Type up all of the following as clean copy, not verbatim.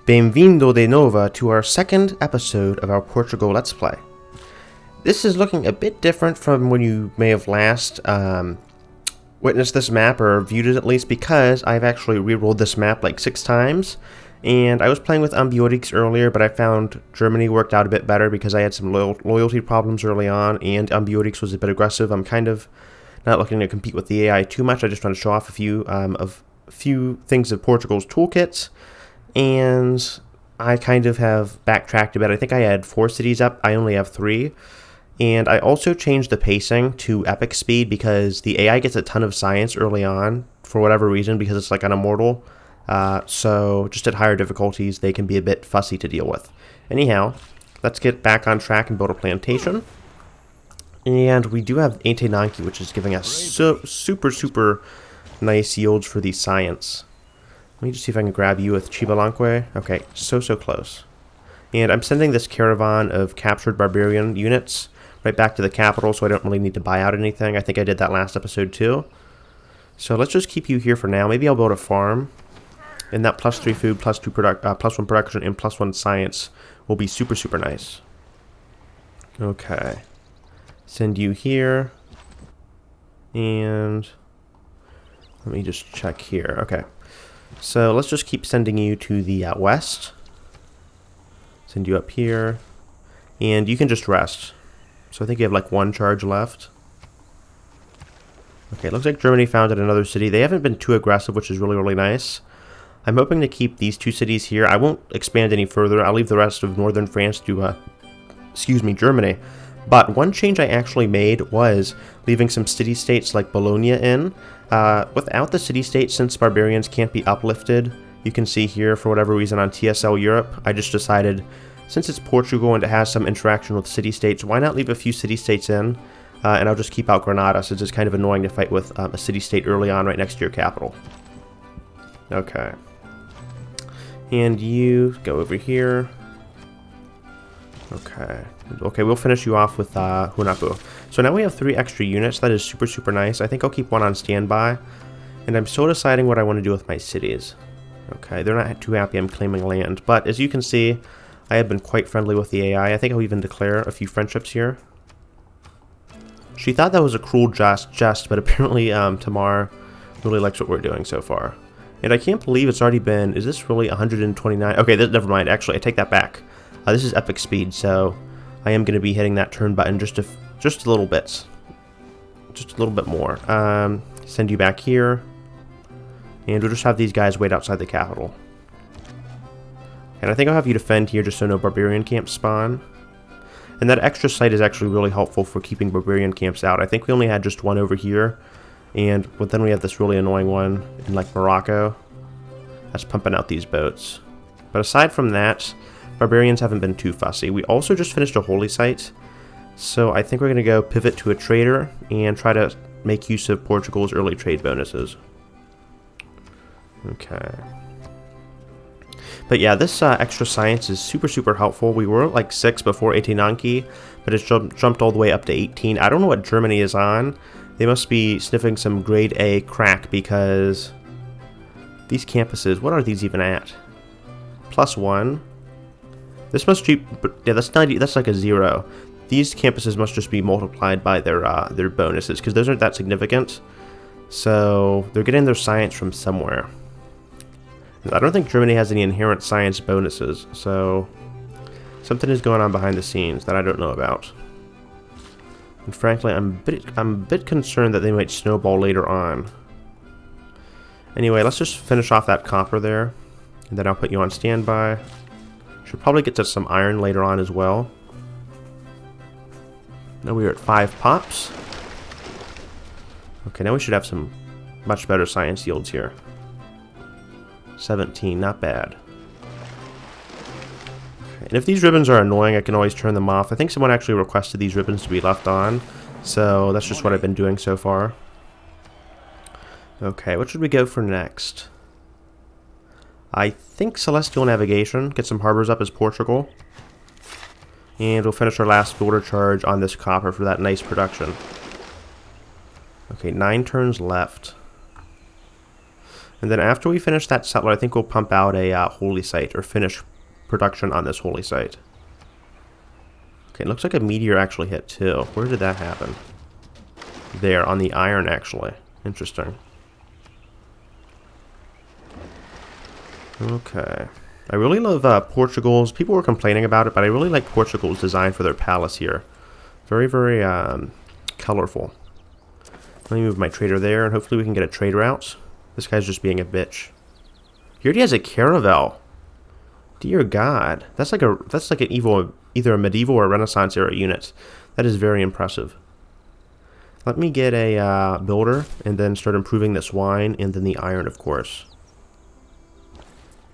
Bem-vindo de novo to our second episode of our Portugal Let's Play. This is looking a bit different from when you may have last witnessed this map, or viewed it at least, because I've actually re-rolled this map like 6 times. And I was playing with Ambiotics earlier, but I found Germany worked out a bit better because I had some loyalty problems early on, and Ambiotics was a bit aggressive. I'm kind of not looking to compete with the AI too much. I just want to show off a few things of Portugal's toolkits. And I kind of have backtracked a bit. I think I had 4 cities up. I only have 3. And I also changed the pacing to epic speed because the AI gets a ton of science early on for whatever reason, because it's like an immortal. So just at higher difficulties, they can be a bit fussy to deal with. Anyhow, let's get back on track and build a plantation. And we do have Nanki, which is giving us super nice yields for the science. Let me just see if I can grab you with Chibalanque. Okay, so close. And I'm sending this caravan of captured barbarian units right back to the capital, so I don't really need to buy out anything. I think I did that last episode too. So let's just keep you here for now. Maybe I'll build a farm. And that +3 food, +1 production, and +1 science will be super nice. Okay. Send you here. And let me just check here. Okay. So let's just keep sending you to the west. Send you up here. And you can just rest. So I think you have like 1 charge left. Okay, it looks like Germany founded another city. They haven't been too aggressive, which is really nice. I'm hoping to keep these 2 cities here. I won't expand any further. I'll leave the rest of northern France to, Germany. But one change I actually made was leaving some city-states like Bologna in. Without the city-state, since barbarians can't be uplifted, you can see here, for whatever reason on TSL Europe, I just decided, since it's Portugal and it has some interaction with city-states, why not leave a few city-states in? And I'll just keep out Granada, since it's kind of annoying to fight with a city-state early on right next to your capital. Okay. And you go over here. Okay, we'll finish you off with Hunapu. So now we have 3 extra units. That is super nice. I think I'll keep 1 on standby. And I'm still deciding what I want to do with my cities. Okay, they're not too happy I'm claiming land. But as you can see, I have been quite friendly with the AI. I think I'll even declare a few friendships here. She thought that was a cruel jest, but apparently Tamar really likes what we're doing so far. And I can't believe it's already been... Is this really 129? Okay, never mind. Actually, I take that back. This is epic speed, so I am going to be hitting that turn button just a little bit. Just a little bit more. Send you back here. And we'll just have these guys wait outside the capital. And I think I'll have you defend here just so no barbarian camps spawn. And that extra site is actually really helpful for keeping barbarian camps out. I think we only had just 1 over here. But then we have this really annoying one in like Morocco. That's pumping out these boats. But aside from that, barbarians haven't been too fussy. We also just finished a holy site. So I think we're going to go pivot to a trader and try to make use of Portugal's early trade bonuses. Okay. But yeah, this extra science is super helpful. We were at like 6 before Nanki, but it's jumped all the way up to 18. I don't know what Germany is on. They must be sniffing some grade A crack, because these campuses, what are these even at? +1. This must be, yeah, that's 90. That's like a 0. These campuses must just be multiplied by their bonuses, because those aren't that significant. So they're getting their science from somewhere. I don't think Germany has any inherent science bonuses, so something is going on behind the scenes that I don't know about. And frankly, I'm a bit concerned that they might snowball later on. Anyway, let's just finish off that copper there, and then I'll put you on standby. Should probably get to some iron later on as well. Now we are at 5 pops. Okay, now we should have some much better science yields here. 17, not bad. And if these ribbons are annoying, I can always turn them off. I think someone actually requested these ribbons to be left on, so that's just what I've been doing so far. Okay, what should we go for next? I think Celestial Navigation. Get some harbors up as Portugal. And we'll finish our last border charge on this copper for that nice production. Okay, 9 turns left. And then after we finish that settler, I think we'll pump out a holy site, or finish production on this holy site. Okay, it looks like a meteor actually hit too. Where did that happen? There, on the iron actually. Interesting. Okay. I really love Portugal's. People were complaining about it, but I really like Portugal's design for their palace here. Very, very colorful. Let me move my trader there, and hopefully we can get a trade route. This guy's just being a bitch. He already has a caravel. Dear God, that's like an evil, either a medieval or Renaissance era unit. That is very impressive. Let me get a builder, and then start improving this wine, and then the iron, of course.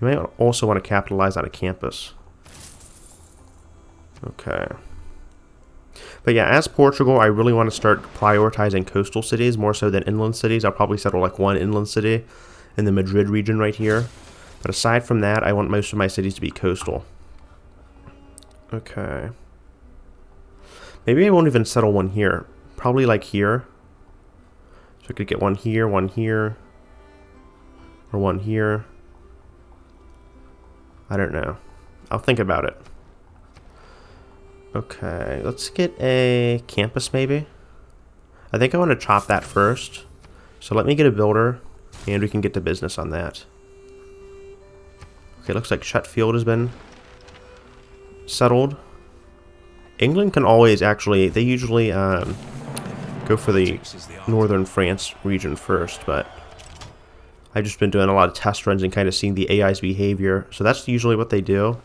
You might also want to capitalize on a campus. Okay. But yeah, as Portugal, I really want to start prioritizing coastal cities more so than inland cities. I'll probably settle like one inland city in the Madrid region right here. But aside from that, I want most of my cities to be coastal. Okay. Maybe I won't even settle one here. Probably like here. So I could get one here, or one here. I don't know. I'll think about it. Okay, let's get a campus maybe. I think I want to chop that first. So let me get a builder, and we can get to business on that. Okay, looks like Sheffield has been settled. England can always actually, they usually go for the northern France region first, but I've just been doing a lot of test runs and kind of seeing the AI's behavior. So that's usually what they do.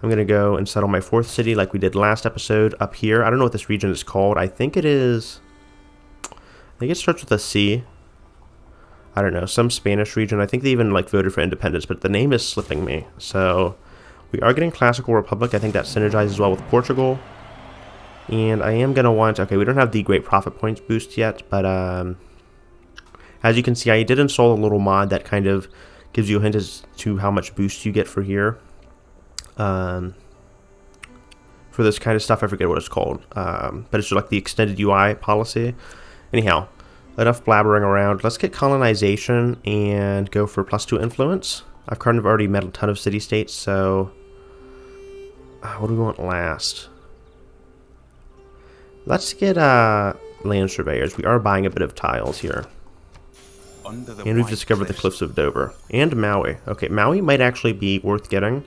I'm going to go and settle my fourth city like we did last episode up here. I don't know what this region is called. I think it starts with a C. I don't know, some Spanish region. I think they even like voted for independence, but the name is slipping me. So we are getting Classical Republic. I think that synergizes well with Portugal. And I am going to want, okay, we don't have the Great Profit Points boost yet, but as you can see, I did install a little mod that kind of gives you a hint as to how much boost you get for here. For this kind of stuff, I forget what it's called, but it's like the extended UI policy. Anyhow, enough blabbering around. Let's get colonization and go for +2 influence. I've kind of already met a ton of city-states, so what do we want last? Let's get land surveyors. We are buying a bit of tiles here. And we've discovered the Cliffs of Dover. And Maui. Okay, Maui might actually be worth getting.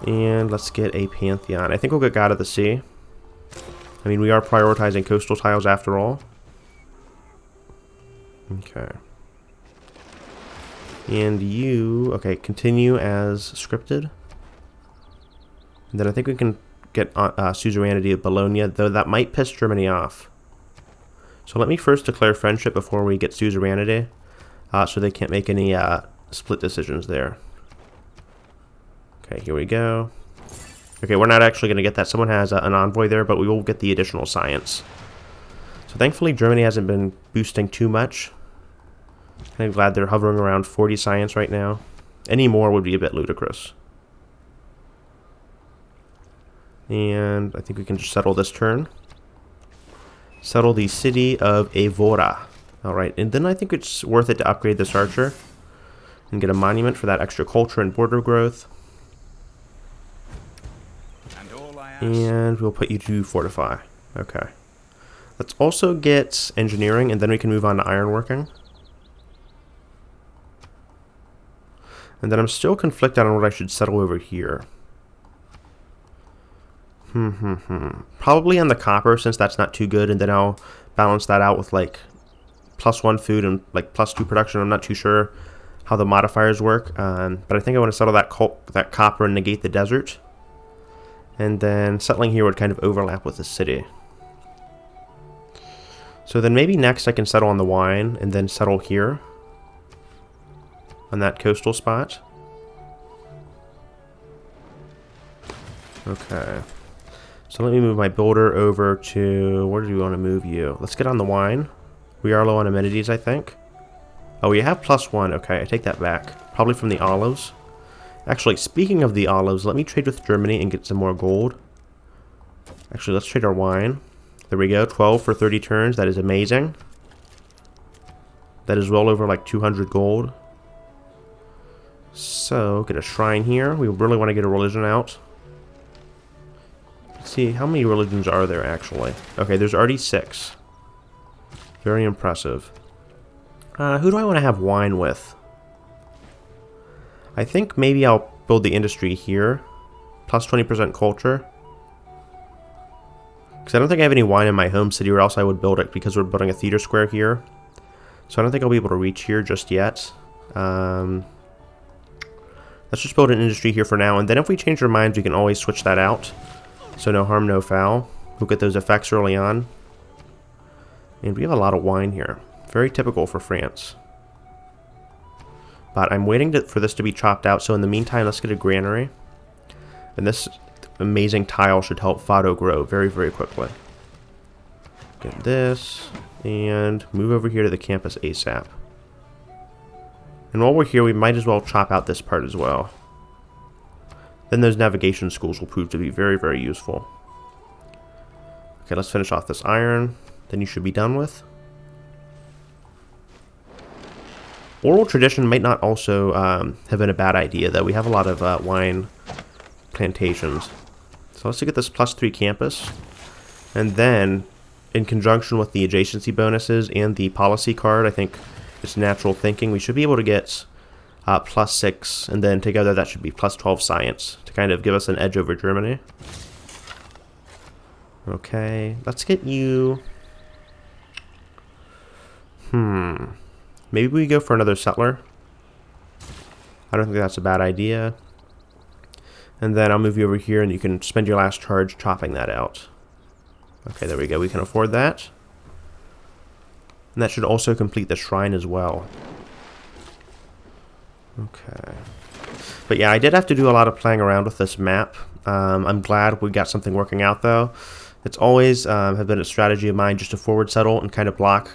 And let's get a Pantheon. I think we'll get God of the Sea. I mean, we are prioritizing coastal tiles after all. Okay. And you... Okay, continue as scripted. And then I think we can get suzerainty of Bologna, though that might piss Germany off. So let me first declare friendship before we get suzerainty, so they can't make any split decisions there. Okay, here we go. Okay, we're not actually going to get that. Someone has an envoy there, but we will get the additional science. So thankfully, Germany hasn't been boosting too much. I'm glad they're hovering around 40 science right now. Any more would be a bit ludicrous. And I think we can just settle this turn. Settle the city of Evora. Alright, and then I think it's worth it to upgrade this archer and get a monument for that extra culture and border growth. And we'll put you to fortify. Okay. Let's also get engineering, and then we can move on to ironworking. And then I'm still conflicted on what I should settle over here. Probably on the copper, since that's not too good, and then I'll balance that out with like +1 food and like +2 production. I'm not too sure how the modifiers work, but I think I want to settle that copper and negate the desert. And then settling here would kind of overlap with the city. So then maybe next I can settle on the wine and then settle here on that coastal spot. Okay. So let me move my builder over to, where do we want to move you? Let's get on the wine. We are low on amenities, I think. Oh, we have +1. Okay, I take that back. Probably from the olives. Actually, speaking of the olives, let me trade with Germany and get some more gold. Actually, let's trade our wine. There we go, 12 for 30 turns. That is amazing. That is well over like 200 gold. So, get a shrine here. We really want to get a religion out. Let's see, how many religions are there actually? Okay, there's already 6. Very impressive. Who do I want to have wine with? I think maybe I'll build the industry here. Plus 20% culture. Because I don't think I have any wine in my home city, or else I would build it, because we're building a theater square here. So I don't think I'll be able to reach here just yet. Let's just build an industry here for now, and then if we change our minds, we can always switch that out. So no harm, no foul. We'll get those effects early on. And we have a lot of wine here. Very typical for France. But I'm waiting for this to be chopped out, so in the meantime, let's get a granary. And this amazing tile should help Fado grow very, very quickly. Get this, and move over here to the campus ASAP. And while we're here, we might as well chop out this part as well. Then those navigation schools will prove to be very, very useful. Okay, let's finish off this iron. Then you should be done with. Oral tradition might not also have been a bad idea, though. We have a lot of wine plantations. So let's look at this +3 campus. And then, in conjunction with the adjacency bonuses and the policy card, I think it's natural thinking, we should be able to get +6, and then together that should be +12 science to kind of give us an edge over Germany. Okay, let's get you... Maybe we go for another settler. I don't think that's a bad idea. And then I'll move you over here, and you can spend your last charge chopping that out. Okay, there we go. We can afford that. And that should also complete the shrine as well. Okay. But yeah, I did have to do a lot of playing around with this map. I'm glad we got something working out, though. It's always have been a strategy of mine just to forward settle and kind of block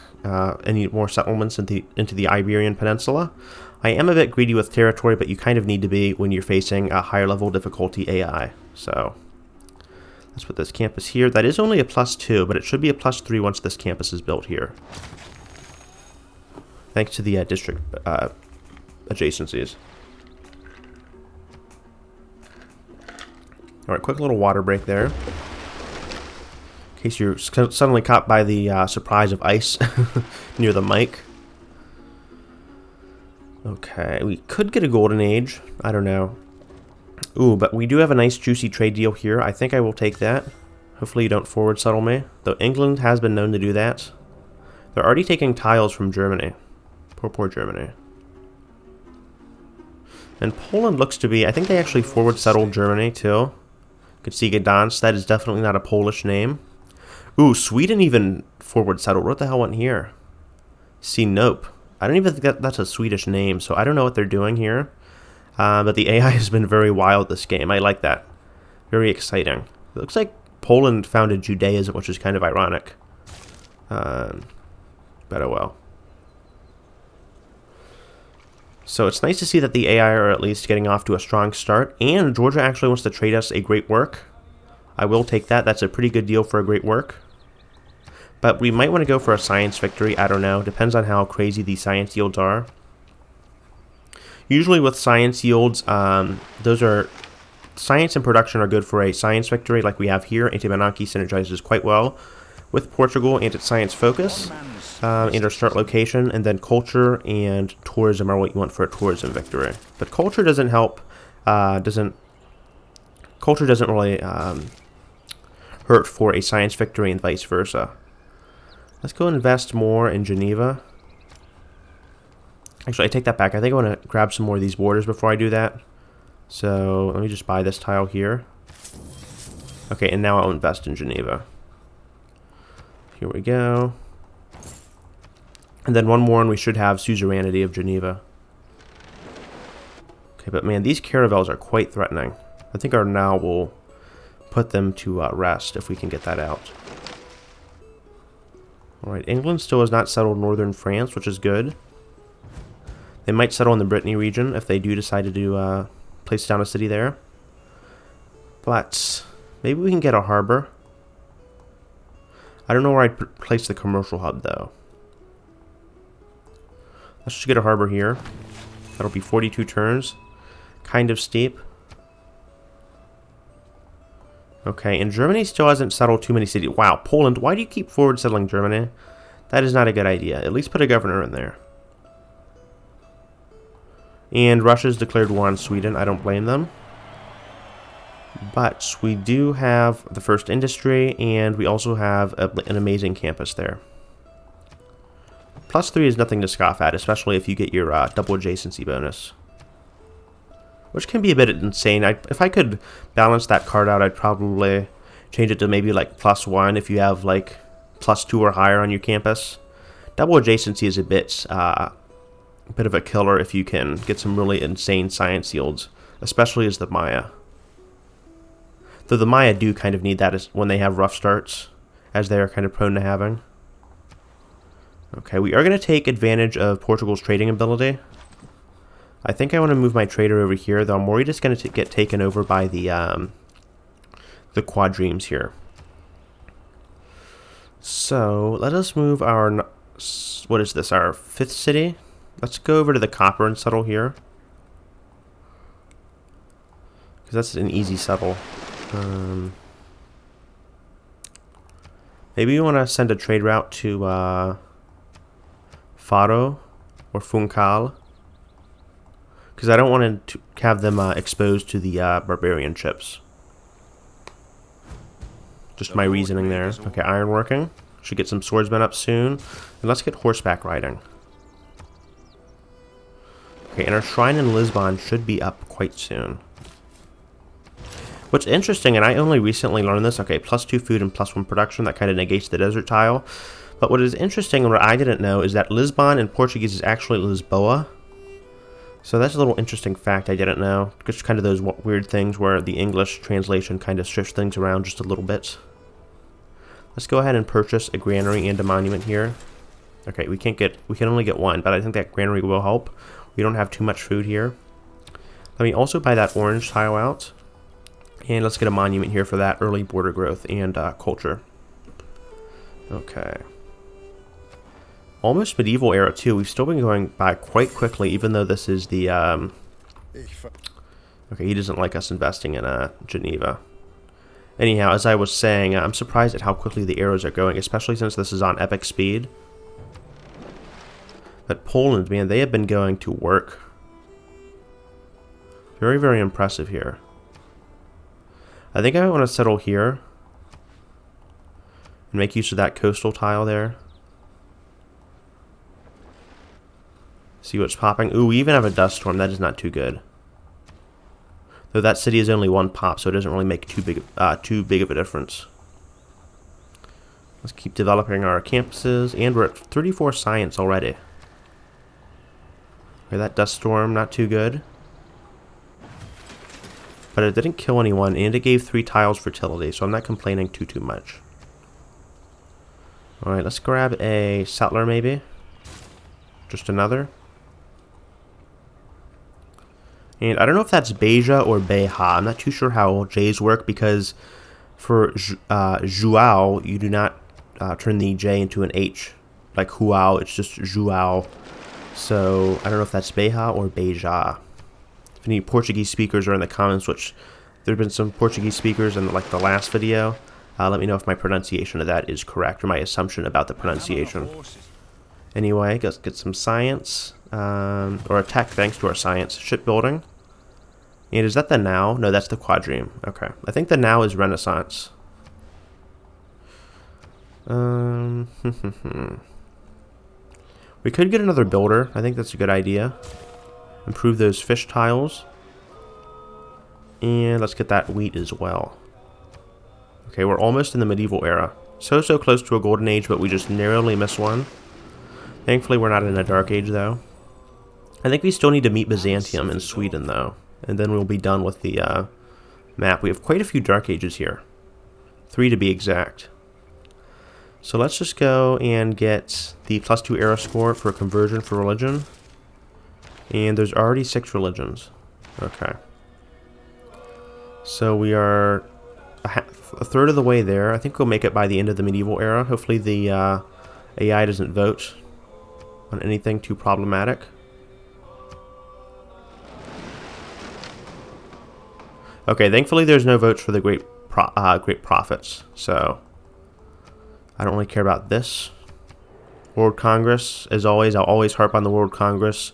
any more settlements into the Iberian Peninsula. I am a bit greedy with territory, but you kind of need to be when you're facing a higher level difficulty AI. So let's put this campus here. That is only a +2, but it should be a +3 once this campus is built here. Thanks to the district adjacencies. Alright, quick little water break there. In case you're suddenly caught by the surprise of ice near the mic. Okay, we could get a golden age. I don't know. Ooh, but we do have a nice juicy trade deal here. I think I will take that. Hopefully you don't forward settle me. Though England has been known to do that. They're already taking tiles from Germany. Poor, poor Germany. And Poland looks to be... I think they actually forward settled Germany too. You could see Gdansk. That is definitely not a Polish name. Ooh, Sweden even forward settled. What the hell went here? See, nope. I don't even think that's a Swedish name, so I don't know what they're doing here. But the AI has been very wild this game. I like that. Very exciting. It looks like Poland founded Judaism, which is kind of ironic. But oh well. So it's nice to see that the AI are at least getting off to a strong start. And Georgia actually wants to trade us a great work. I will take that. That's a pretty good deal for a great work. But we might want to go for a science victory. I don't know. Depends on how crazy these science yields are. Usually with science yields, those are... Science and production are good for a science victory like we have here. Antimonarchy synergizes quite well with Portugal and its science focus. And our start location. And then culture and tourism are what you want for a tourism victory. But culture doesn't help... Culture doesn't really hurt for a science victory and vice versa. Let's go invest more in Geneva. Actually, I take that back. I think I want to grab some more of these borders before I do that. So let me just buy this tile here. Okay, and now I'll invest in Geneva. Here we go. And then one more and we should have suzerainty of Geneva. Okay, but man, these caravels are quite threatening. I think our now will put them to rest if we can get that out. Alright, England still has not settled northern France, which is good. They might settle in the Brittany region if they do decide to do place down a city there. But maybe we can get a harbor. I don't know where I'd place the commercial hub, though. Let's just get a harbor here. That'll be 42 turns. Kind of steep. Okay, and Germany still hasn't settled too many cities. Wow, Poland, why do you keep forward settling Germany? That is not a good idea. At least put a governor in there. And Russia's declared war on Sweden. I don't blame them. But we do have the first industry, and we also have an amazing campus there. +3 is nothing to scoff at, especially if you get your double adjacency bonus. Which can be a bit insane. If I could balance that card out, I'd probably change it to maybe like +1 if you have like +2 or higher on your campus. Double adjacency is a bit of a killer if you can get some really insane science yields, especially as the Maya. Though the Maya do kind of need that when they have rough starts, as they are kind of prone to having. Okay, we are going to take advantage of Portugal's trading ability. I think I want to move my trader over here, though I'm worried it's going to get taken over by the quadremes here. So, let us move our... What is this? Our 5th city? Let's go over to the copper and settle here. Because that's an easy settle. Maybe you want to send a trade route to Faro or Funchal. Because I don't want to have them exposed to the barbarian ships. Just my reasoning there. Okay, ironworking. Should get some swordsmen up soon. And let's get horseback riding. Okay, and our shrine in Lisbon should be up quite soon. What's interesting, and I only recently learned this, okay, +2 food and +1 production, that kind of negates the desert tile. But what is interesting, and what I didn't know, is that Lisbon in Portuguese is actually Lisboa. So that's a little interesting fact I didn't know. Just kind of those weird things where the English translation kind of shifts things around just a little bit. Let's go ahead and purchase a granary and a monument here. Okay, we can only get one, but I think that granary will help. We don't have too much food here. Let me also buy that orange tile out. And let's get a monument here for that early border growth and culture. Okay. Almost medieval era too. We've still been going by quite quickly, even though this is the... Okay, he doesn't like us investing in Geneva. Anyhow, as I was saying, I'm surprised at how quickly the arrows are going, especially since this is on epic speed. But Poland, man, they have been going to work. Very, very impressive here. I think I want to settle here and make use of that coastal tile there. See what's popping. Ooh, we even have a dust storm. That is not too good. Though that city is only 1 pop, so it doesn't really make too big of a difference. Let's keep developing our campuses, and we're at 34 science already. Okay, that dust storm, not too good. But it didn't kill anyone, and it gave 3 tiles fertility, so I'm not complaining too much. Alright, let's grab a settler maybe. Just another. And I don't know if that's Beja or Beja. I'm not too sure how J's work, because for Joao, you do not turn the J into an H. Like Huao, it's just Joao. So I don't know if that's Beja or Beja. If any Portuguese speakers are in the comments, which there have been some Portuguese speakers in like the last video, let me know if my pronunciation of that is correct, or my assumption about the pronunciation. Anyway, let's get some science, or a tech thanks to our science. Shipbuilding. And is that the now? No, that's the quadreme. Okay. I think the now is Renaissance. We could get another builder. I think that's a good idea. Improve those fish tiles. And let's get that wheat as well. Okay, we're almost in the medieval era. So close to a golden age, but we just narrowly missed one. Thankfully, we're not in a dark age, though. I think we still need to meet Byzantium in Sweden, though. And then we'll be done with the map. We have quite a few dark ages here. 3 to be exact. So let's just go and get the +2 era score for conversion for religion. And there's already 6 religions. Okay. So we are a third of the way there. I think we'll make it by the end of the medieval era. Hopefully the AI doesn't vote on anything too problematic. Okay, thankfully there's no votes for the great profits, so I don't really care about this. World Congress, as always, I'll always harp on the World Congress.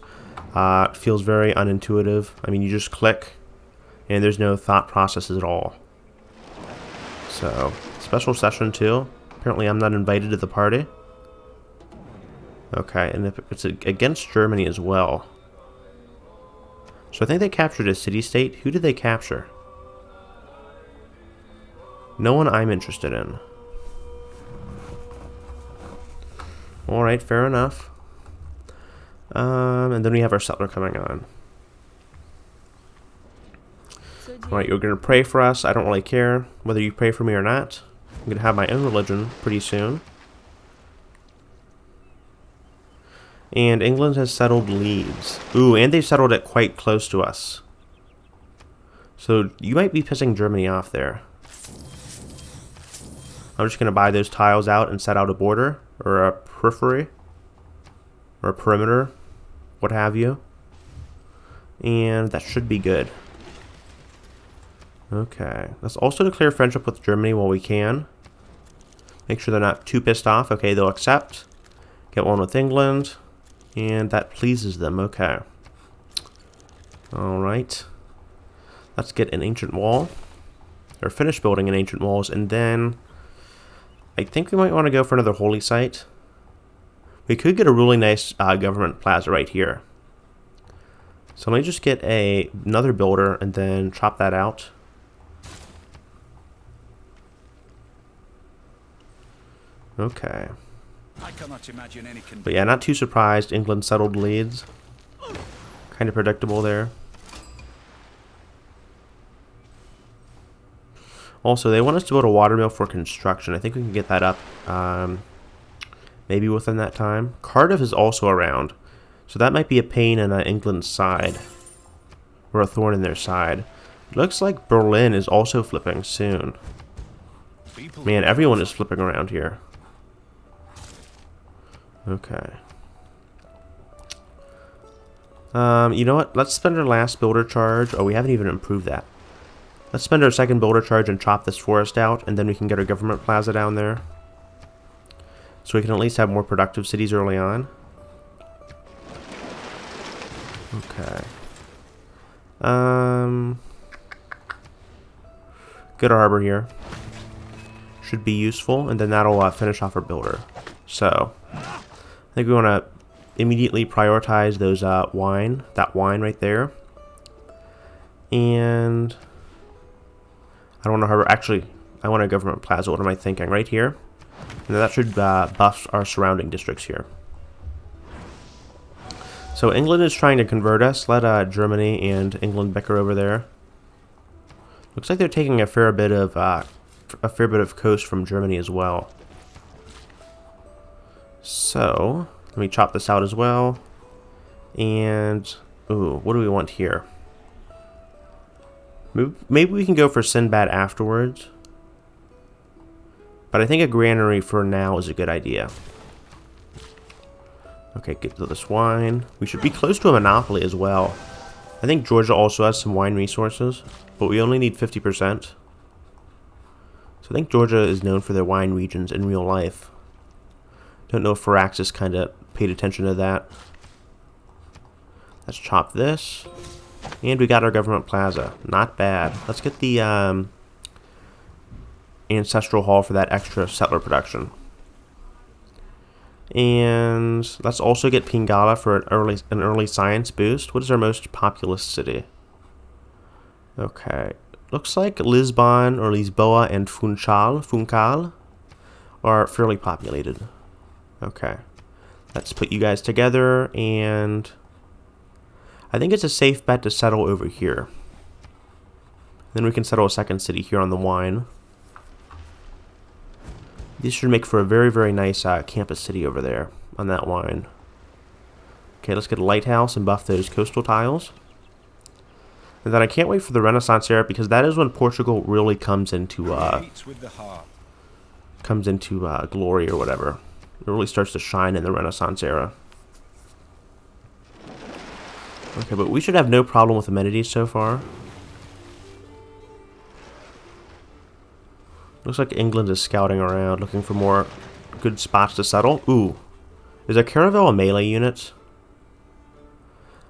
It feels very unintuitive. I mean, you just click, and there's no thought processes at all. So, special session too. Apparently I'm not invited to the party. Okay, and if it's against Germany as well. So I think they captured a city-state. Who did they capture? No one I'm interested in. Alright, fair enough. And then we have our settler coming on. Alright, you're going to pray for us. I don't really care whether you pray for me or not. I'm going to have my own religion pretty soon. And England has settled Leeds. Ooh, and they've settled it quite close to us. So you might be pissing Germany off there. I'm just going to buy those tiles out and set out a border, or a periphery, or a perimeter, what have you. And that should be good. Okay, let's also declare friendship with Germany while we can. Make sure they're not too pissed off. Okay, they'll accept. Get one with England. And that pleases them. Okay. Alright. Let's get an ancient wall. Or finish building an ancient walls. And then I think we might want to go for another holy site. We could get a really nice government plaza right here. So let me just get another builder and then chop that out. Okay. I cannot imagine any But yeah, not too surprised. England settled Leeds. Kind of predictable there. Also, they want us to build a watermill for construction. I think we can get that up maybe within that time. Cardiff is also around. So that might be a pain in England's side. Or a thorn in their side. Looks like Berlin is also flipping soon. Man, everyone is flipping around here. Okay. You know what? Let's spend our last builder charge. Oh, we haven't even improved that. Let's spend our second builder charge and chop this forest out, and then we can get our government plaza down there. So we can at least have more productive cities early on. Okay. Good harbor here. Should be useful, and then that'll finish off our builder. So, I think we want to immediately prioritize those that wine right there. And I don't want to harbor. Actually, I want a government plaza. What am I thinking? Right here. And that should buff our surrounding districts here. So England is trying to convert us. Let Germany and England bicker over there. Looks like they're taking a fair bit of coast from Germany as well. So let me chop this out as well. And ooh, what do we want here? Maybe we can go for Sinbad afterwards. But I think a granary for now is a good idea. Okay, get to this wine. We should be close to a monopoly as well. I think Georgia also has some wine resources, but we only need 50%. So I think Georgia is known for their wine regions in real life. Don't know if Firaxis kind of paid attention to that. Let's chop this. And we got our government plaza. Not bad. Let's get the ancestral hall for that extra settler production. And let's also get Pingala for an early science boost. What is our most populous city? Okay. Looks like Lisbon or Lisboa and Funchal are fairly populated. Okay. Let's put you guys together, and I think it's a safe bet to settle over here. Then we can settle a second city here on the wine. This should make for a very, very nice campus city over there on that wine. Okay, let's get a lighthouse and buff those coastal tiles. And then I can't wait for the Renaissance era, because that is when Portugal really comes into glory or whatever. It really starts to shine in the Renaissance era. Okay, but we should have no problem with amenities so far. Looks like England is scouting around, looking for more good spots to settle. Ooh. Is a caravel a melee unit?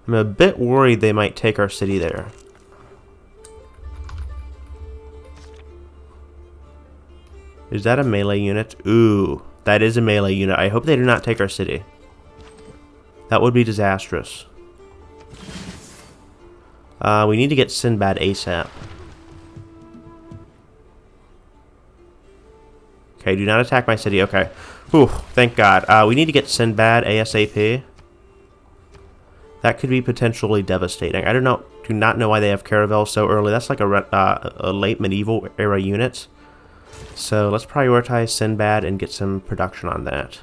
I'm a bit worried they might take our city there. Is that a melee unit? Ooh, that is a melee unit. I hope they do not take our city. That would be disastrous. We need to get Sinbad ASAP. Okay, do not attack my city. Okay. Whew, thank God. We need to get Sinbad ASAP. That could be potentially devastating. I do not know why they have caravels so early. That's like a late medieval era unit. So let's prioritize Sinbad and get some production on that.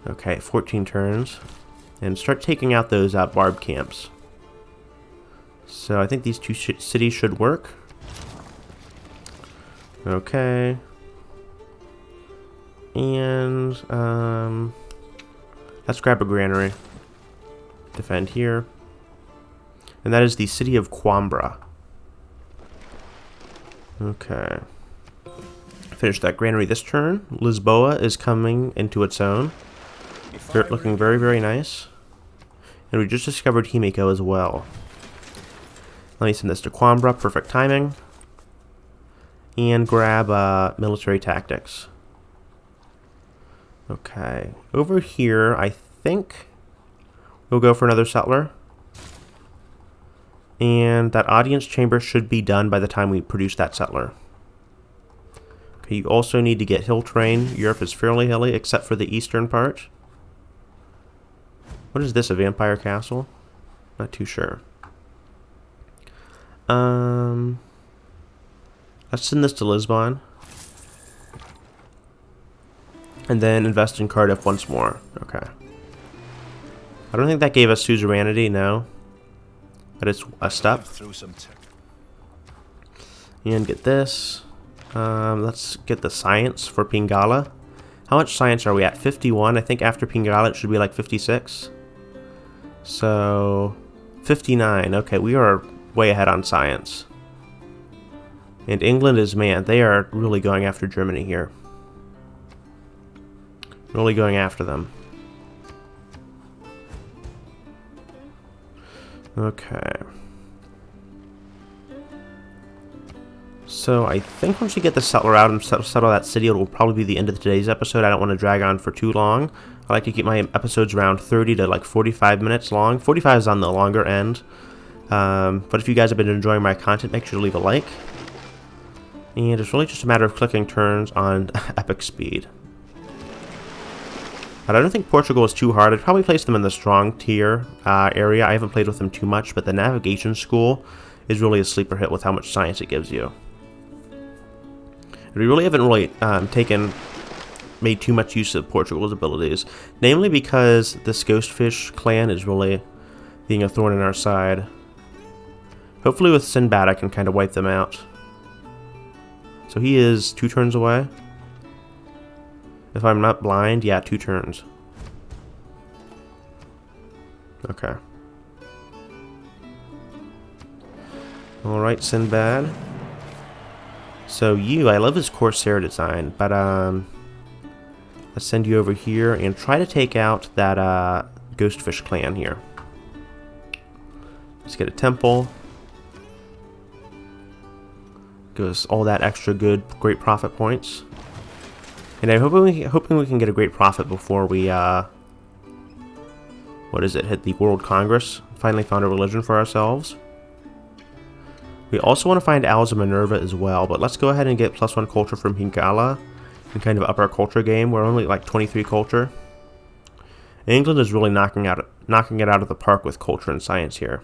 Okay, 14 turns. And start taking out those barb camps. So I think these two cities should work. Okay. And let's grab a granary. Defend here. And that is the city of Coimbra. Okay. Finish that granary this turn. Lisboa is coming into its own. Looking very, very nice. And we just discovered Himiko as well. Let me send this to Coimbra. Perfect timing. And grab military tactics. Okay. Over here, I think we'll go for another settler. And that audience chamber should be done by the time we produce that settler. Okay, you also need to get hill terrain. Europe is fairly hilly, except for the eastern part. What is this, a vampire castle? Not too sure. Let's send this to Lisbon. And then invest in Cardiff once more. Okay. I don't think that gave us suzerainty, no. But it's a step. And get this. Let's get the science for Pingala. How much science are we at? 51. I think after Pingala it should be like 56. So 59. Okay, we are way ahead on science. And England is, man, they are really going after Germany here. Really going after them. Okay. So I think once we get the settler out and settle that city, it will probably be the end of today's episode. I don't want to drag on for too long. I like to keep my episodes around 30 to like 45 minutes long. 45 is on the longer end. But if you guys have been enjoying my content, make sure to leave a like. And it's really just a matter of clicking turns on epic speed. But I don't think Portugal is too hard. I'd probably place them in the strong tier area. I haven't played with them too much, but the navigation school is really a sleeper hit with how much science it gives you. We really haven't made too much use of Portugal's abilities, namely because this Ghostfish clan is really being a thorn in our side. Hopefully with Sinbad I can kind of wipe them out. So he is 2 turns away. If I'm not blind, yeah, 2 turns. Okay. Alright, Sinbad. So I love his Corsair design, but let's send you over here and try to take out that Ghostfish clan here. Let's get a temple. Gives all that extra great profit points. And I'm hoping we can get a great profit before we, hit the World Congress. Finally found a religion for ourselves. We also want to find Owls of Minerva as well, but let's go ahead and get +1 culture from Hingala and kind of up our culture game. We're only like 23 culture. England is really knocking it out of the park with culture and science here.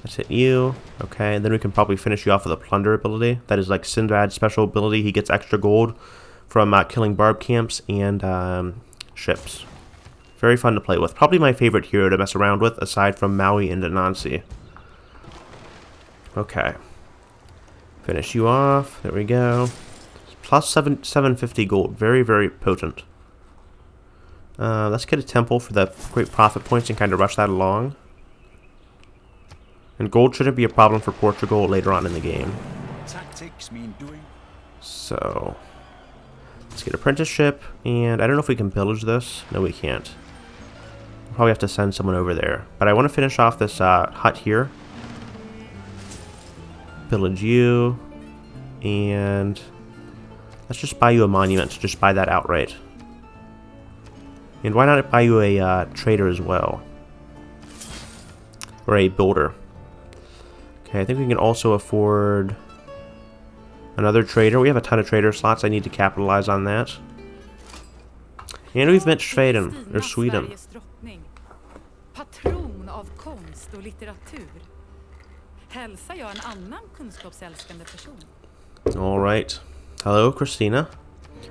Let's hit you. Okay, and then we can probably finish you off with a plunder ability. That is like Sinbad's special ability. He gets extra gold from killing barb camps and ships. Very fun to play with. Probably my favorite hero to mess around with, aside from Maui and Anansi. Okay. Finish you off. There we go. Plus 750 gold. Very, very potent. Let's get a temple for the great profit points and kind of rush that along. And gold shouldn't be a problem for Portugal later on in the game. Tactics mean doing. So, let's get apprenticeship, and I don't know if we can pillage this. No, we can't. We'll probably have to send someone over there. But I want to finish off this hut here. Pillage you, and let's just buy you a monument. Just buy that outright. And why not buy you a trader as well? Or a builder. Okay, I think we can also afford another trader. We have a ton of trader slots. I need to capitalize on that. And we've met Sweden, or Sweden. Patron av konst och litteratur. Hälsar jag en annan kunskapsälskande person. All right. Hello, Christina.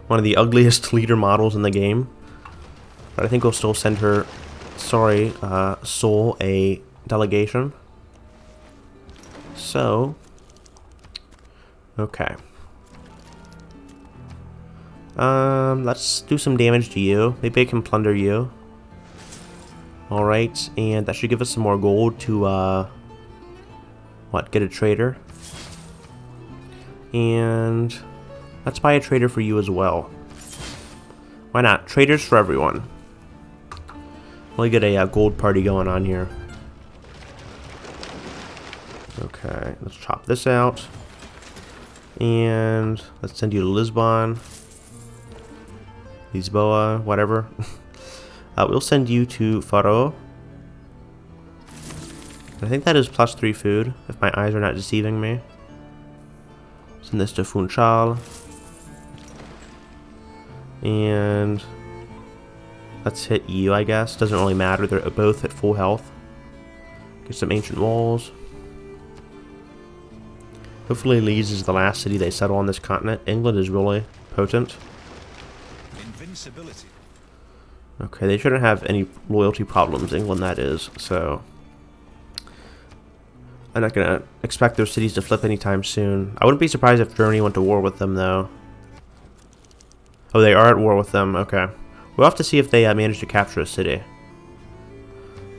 One of the ugliest leader models in the game. But I think we'll still send her, Seoul a delegation. So, okay. Let's do some damage to you. Maybe I can plunder you. Alright, and that should give us some more gold to, get a trader. And let's buy a trader for you as well. Why not? Traders for everyone. We'll get a gold party going on here. Okay, let's chop this out. And let's send you to Lisbon. Lisboa, whatever. We'll send you to Faro. I think that is +3 food, if my eyes are not deceiving me. Send this to Funchal. And let's hit you, I guess. Doesn't really matter. They're both at full health. Get some ancient walls. Hopefully Leeds is the last city they settle on this continent. England is really potent. Invincibility. Okay, they shouldn't have any loyalty problems, England that is, so I'm not gonna expect their cities to flip anytime soon. I wouldn't be surprised if Germany went to war with them, though. Oh, they are at war with them, okay. We'll have to see if they manage to capture a city.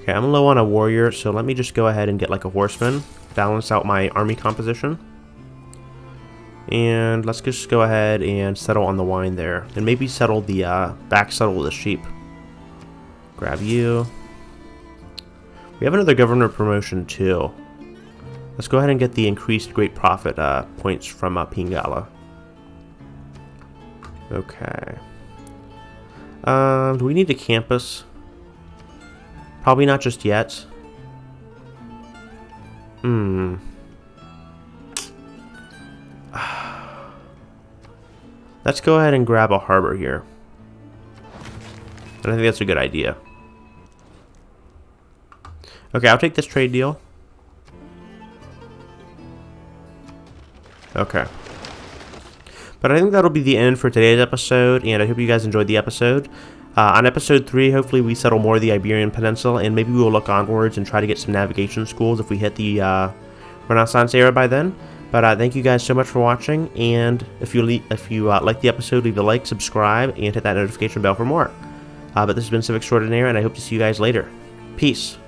Okay, I'm low on a warrior, so let me just go ahead and get like a horseman. Balance out my army composition. And let's just go ahead and settle on the wine there. And maybe settle the, back settle the sheep. Grab you. We have another governor promotion too. Let's go ahead and get the increased great profit points from Pingala. Okay. Do we need a campus? Probably not just yet. Let's go ahead and grab a harbor here. And I think that's a good idea. Okay, I'll take this trade deal. Okay. But I think that'll be the end for today's episode, and I hope you guys enjoyed the episode. On episode 3, hopefully we settle more of the Iberian Peninsula, and maybe we'll look onwards and try to get some navigation schools if we hit the Renaissance era by then. But thank you guys so much for watching, and if you like the episode, leave a like, subscribe, and hit that notification bell for more. But this has been Civic Extraordinaire, and I hope to see you guys later. Peace.